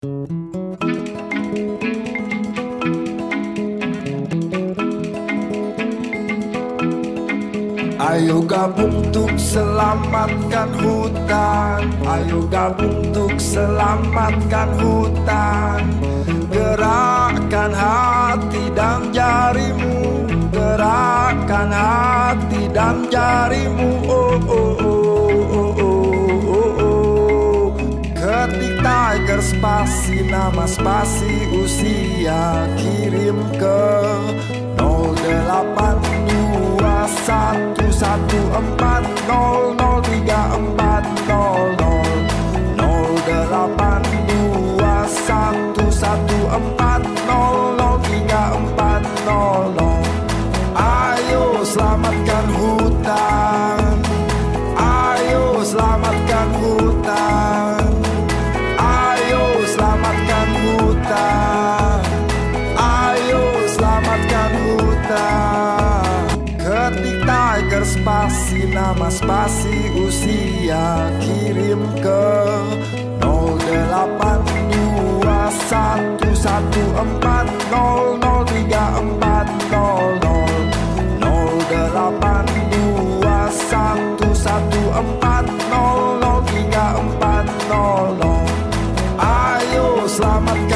Ayo gabung untuk selamatkan hutan, ayo gabung untuk selamatkan hutan. Gerakkan hati dan jarimu, gerakkan hati dan jarimu. Oh, oh, oh, oh, oh, oh, oh. Ketik Tiger spasi nama spasi usia, kirim ke 08114003400. Ayo selamatkan hutan, ayo selamatkan hutan, ayo selamatkan hutan, ayo selamatkan hutan. Ketik Tiger spasi nama spasi usia, kirim ke 08114003400. Ayo selamatkan